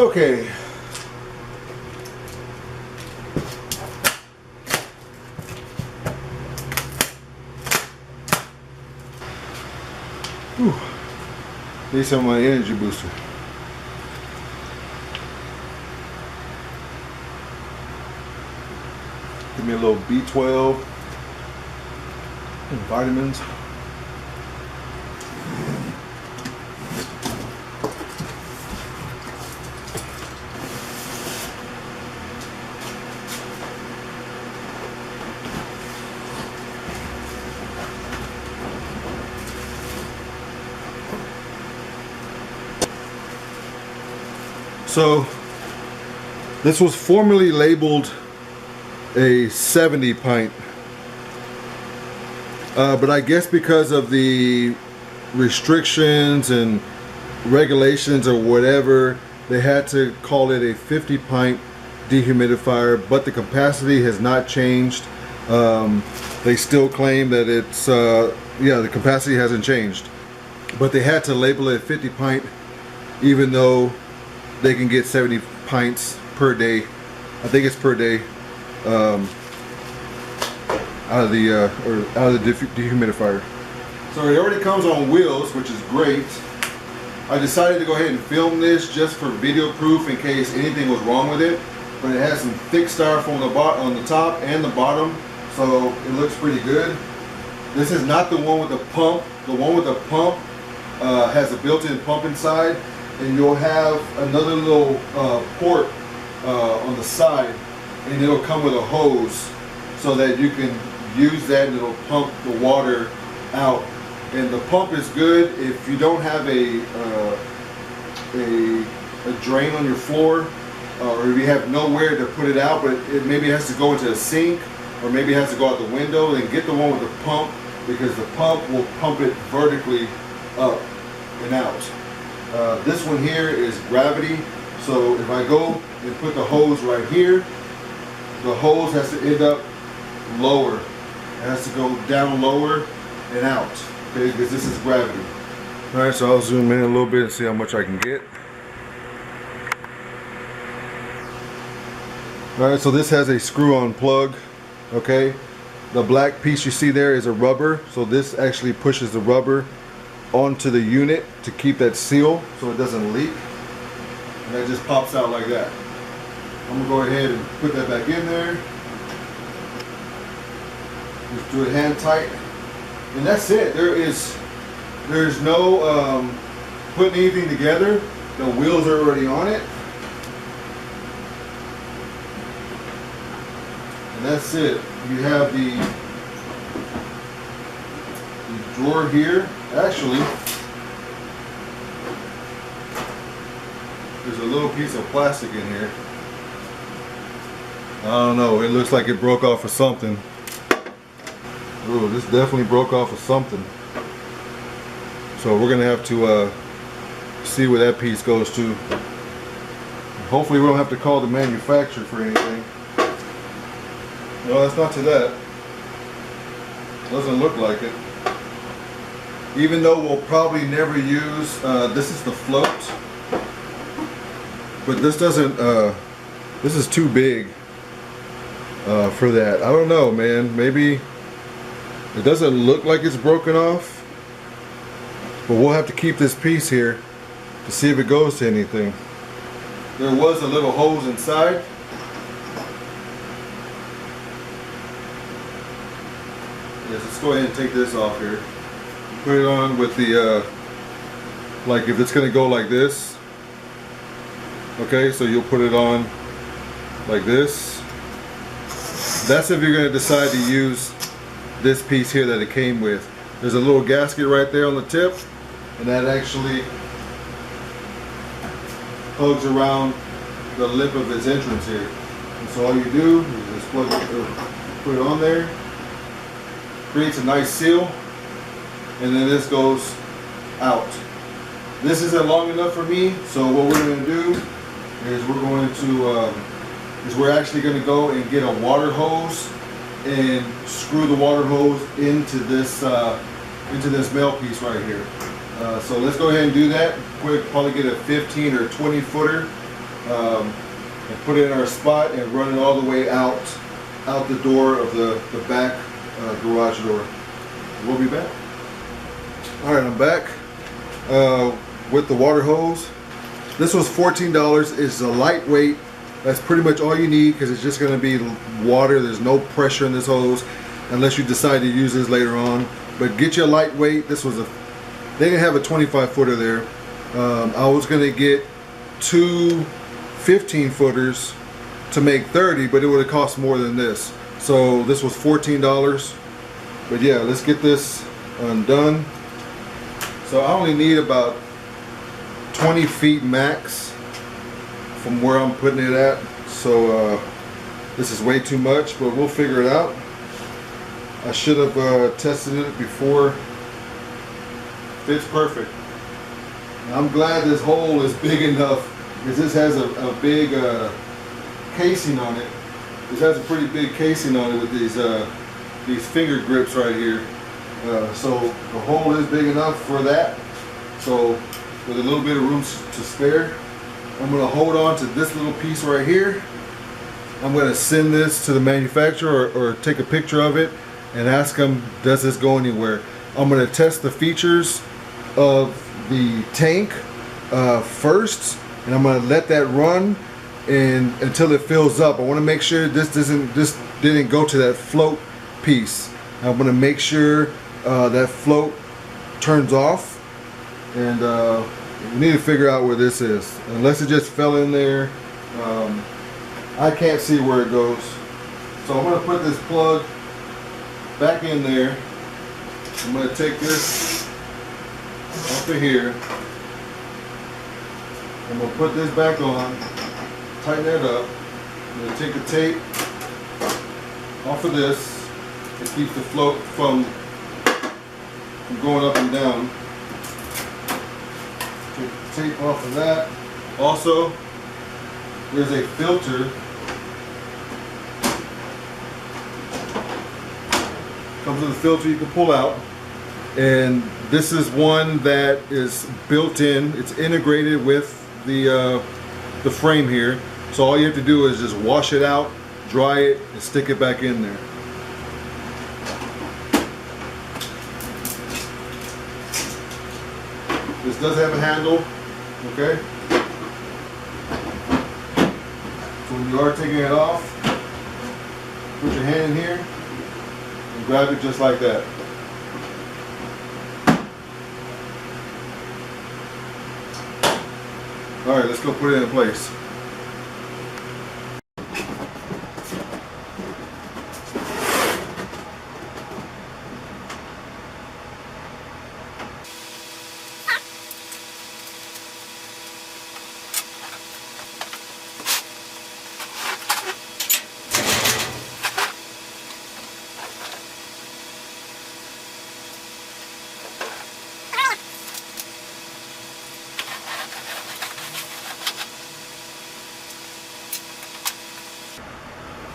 Okay. Whew. Need some of my energy booster. Give me a little B12 and vitamins. So this was formerly labeled a 70 pint, but I guess because of the restrictions and regulations or whatever, they had to call it a 50 pint dehumidifier, but the capacity has not changed. They still claim that it's yeah, the capacity hasn't changed, but they had to label it 50 pint even though they can get 70 pints per day. I think it's per day out of the dehumidifier. So it already comes on wheels, which is great. I decided to go ahead and film this just for video proof in case anything was wrong with it. But it has some thick styrofoam on the top and the bottom, so it looks pretty good. This is not the one with the pump. The one with the pump has a built-in pump inside, and you'll have another little port on the side, and it'll come with a hose so that you can use that and it'll pump the water out. And the pump is good if you don't have a drain on your floor, or if you have nowhere to put it out, but maybe it has to go into a sink, or maybe it has to go out the window. Then get the one with the pump, because the pump will pump it vertically up and out. This one here is gravity, so if I go and put the hose right here, the hose has to end up lower. It has to go down lower and out, okay, because this is gravity. Alright, so I'll zoom in a little bit and see how much I can get. Alright, so this has a screw-on plug, okay. The black piece you see there is a rubber, so this actually pushes the rubber onto the unit to keep that seal so it doesn't leak, and that just pops out like that. I'm gonna go ahead and put that back in there. Just do it hand tight, and that's it. There's no putting anything together. The wheels are already on it, and that's it. You have the drawer here. Actually, there's a little piece of plastic in here. I don't know, it looks like it broke off of something. Ooh, this definitely broke off of something. So we're gonna have to see where that piece goes to. Hopefully we don't have to call the manufacturer for anything. No, that's not to that. Doesn't look like it. Even though we'll probably never use, this is the float, but this doesn't, this is too big for that. I don't know, man, maybe it doesn't look like it's broken off, but we'll have to keep this piece here to see if it goes to anything. There was a little hose inside. Yes, let's go ahead and take this off here. Put it on with the, like if it's going to go like this, okay, so you'll put it on like this. That's if you're going to decide to use this piece here that it came with. There's a little gasket right there on the tip, and that actually hugs around the lip of its entrance here. And so all you do is just plug it, put it on there, creates a nice seal, and then this goes out. This isn't long enough for me, so what we're going to do is we're actually going to go and get a water hose and screw the water hose into this male piece right here. So let's go ahead and do that. We'll probably get a 15 or 20 footer and put it in our spot and run it all the way out the door of the back garage door. We'll be back. All right, I'm back with the water hose. This was $14. It's a lightweight. That's pretty much all you need because it's just going to be water. There's no pressure in this hose unless you decide to use this later on. But get you a lightweight. This was they didn't have a 25 footer there. I was going to get two 15 footers to make 30, but it would have cost more than this. So this was $14. But yeah, let's get this undone. So I only need about 20 feet max from where I'm putting it at. So this is way too much, but we'll figure it out. I should have tested it before. Fits perfect. I'm glad this hole is big enough because this has a big casing on it. This has a pretty big casing on it with these finger grips right here. So the hole is big enough for that. So with a little bit of room to spare, I'm going to hold on to this little piece right here. I'm going to send this to the manufacturer or take a picture of it and ask them, does this go anywhere? I'm going to test the features of the tank first, and I'm going to let that run until it fills up. I want to make sure this didn't go to that float piece. I'm going to make sure that float turns off, and we need to figure out where this is. Unless it just fell in there, I can't see where it goes. So I'm going to put this plug back in there. I'm going to take this off of here. I'm going to put this back on, tighten that up. I'm going to take the tape off of this to keep the float from going up and down. Take the tape off of that. Also, there's a filter. Comes with a filter you can pull out, and this is one that is built in. It's integrated with the frame here. So all you have to do is just wash it out, dry it, and stick it back in there. This does have a handle, okay? So when you are taking it off, put your hand in here and grab it just like that. All right, let's go put it in place.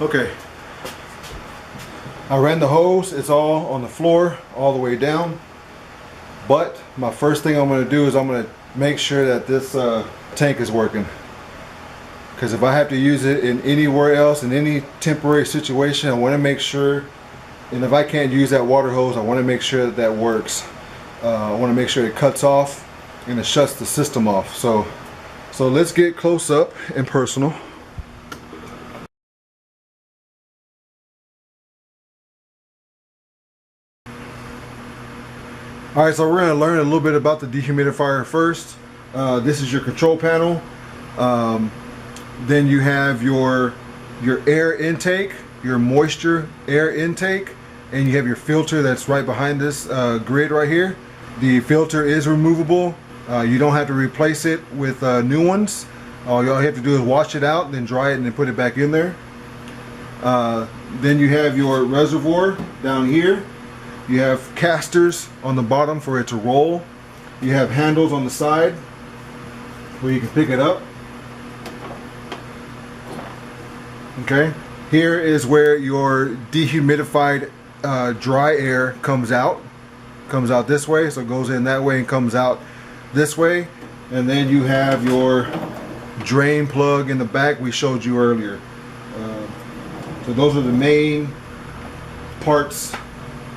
Okay, I ran the hose. It's all on the floor all the way down, but my first thing I'm going to do is I'm going to make sure that this tank is working, because if I have to use it in anywhere else in any temporary situation, I want to make sure, and if I can't use that water hose, I want to make sure that that works. I want to make sure it cuts off and it shuts the system off. So let's get close up and personal. Alright, so we're going to learn a little bit about the dehumidifier first. This is your control panel. Then you have your air intake, your moisture air intake, and you have your filter that's right behind this grid right here. The filter is removable. You don't have to replace it with new ones. All you have to do is wash it out, then dry it, and then put it back in there. Then you have your reservoir down here. You have casters on the bottom for it to roll. You have handles on the side where you can pick it up. Okay, here is where your dehumidified dry air comes out. Comes out this way, so it goes in that way and comes out this way. And then you have your drain plug in the back we showed you earlier. So those are the main parts.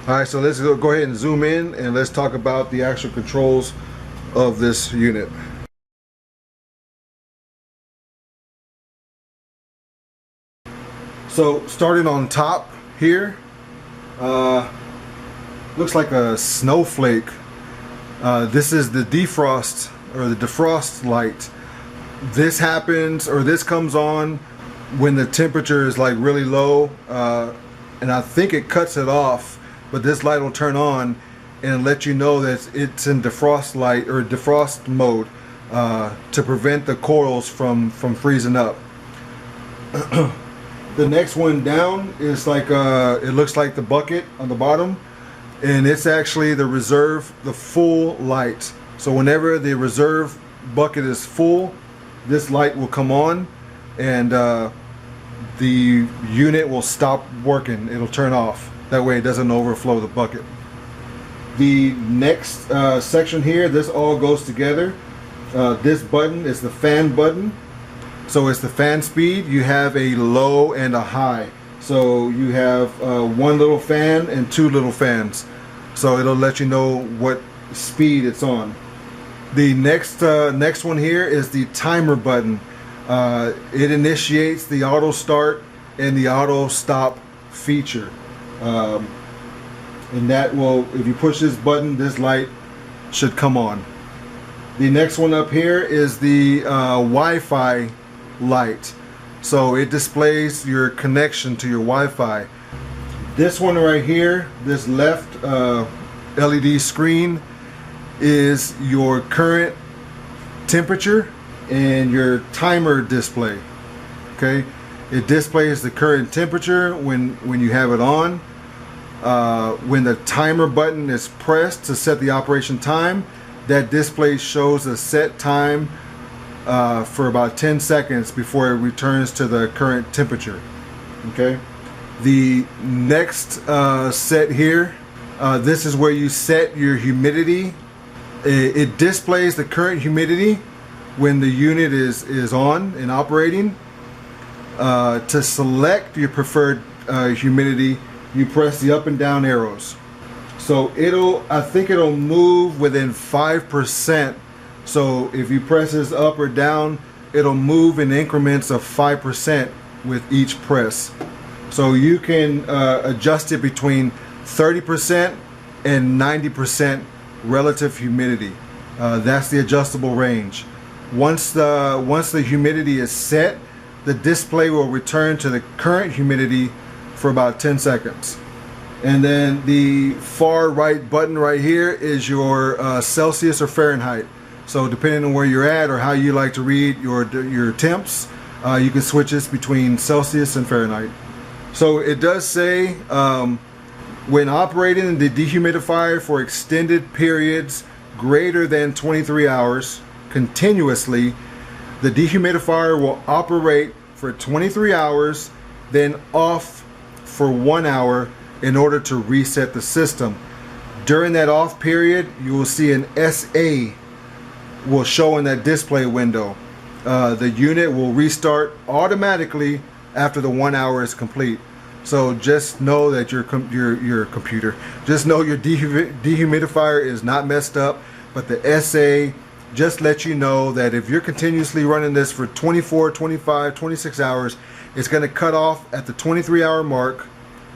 Alright, so let's go ahead and zoom in and let's talk about the actual controls of this unit. So starting on top here, looks like a snowflake. This is the defrost or the defrost light. This happens, or this comes on when the temperature is like really low, and I think it cuts it off, but this light will turn on and let you know that it's in defrost light or defrost mode, to prevent the coils from freezing up. The next one down is like it looks like the bucket on the bottom, and it's actually the reserve, the full light. So whenever the reserve bucket is full, this light will come on, and the unit will stop working. It'll turn off. That way it doesn't overflow the bucket. The next section here, this all goes together. This button is the fan button. So it's the fan speed. You have a low and a high. So you have one little fan and two little fans. So it'll let you know what speed it's on. The next one here is the timer button. It initiates the auto start and the auto stop feature. And that will, if you push this button, this light should come on. The next one up here is the Wi-Fi light. So it displays your connection to your Wi-Fi. This one right here, this left LED screen, is your current temperature and your timer display. Okay, it displays the current temperature when you have it on. When the timer button is pressed to set the operation time, that display shows a set time for about 10 seconds before it returns to the current temperature. Okay, the next set here, this is where you set your humidity. It displays the current humidity when the unit is on and operating. To select your preferred humidity, you press the up and down arrows. So I think it'll move within 5%. So if you press this up or down, it'll move in increments of 5% with each press. So you can adjust it between 30% and 90% relative humidity. That's the adjustable range. Once the humidity is set, the display will return to the current humidity for about 10 seconds. And then the far right button right here is your Celsius or Fahrenheit. So depending on where you're at or how you like to read your temps, you can switch this between Celsius and Fahrenheit. So it does say when operating the dehumidifier for extended periods greater than 23 hours continuously, the dehumidifier will operate for 23 hours, then off for 1 hour in order to reset the system. During that off period, you will see an SA will show in that display window. The unit will restart automatically after the 1 hour is complete. So just know that your computer, just know your dehumidifier is not messed up, but the SA just let you know that if you're continuously running this for 24, 25, 26 hours, it's going to cut off at the 23-hour mark,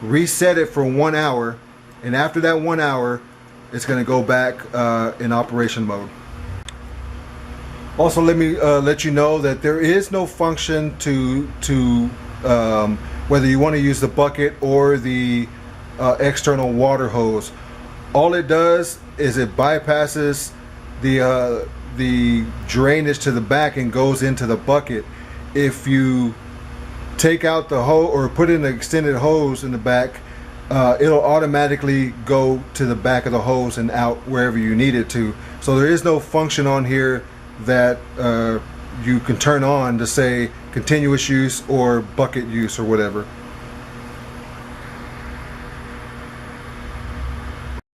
reset it for 1 hour, and after that 1 hour, it's going to go back in operation mode. Also, let me let you know that there is no function to whether you want to use the bucket or the external water hose. All it does is it bypasses the drainage to the back and goes into the bucket. If you take out the hose or put in an extended hose in the back, it'll automatically go to the back of the hose and out wherever you need it to. So there is no function on here that you can turn on to say continuous use or bucket use or whatever.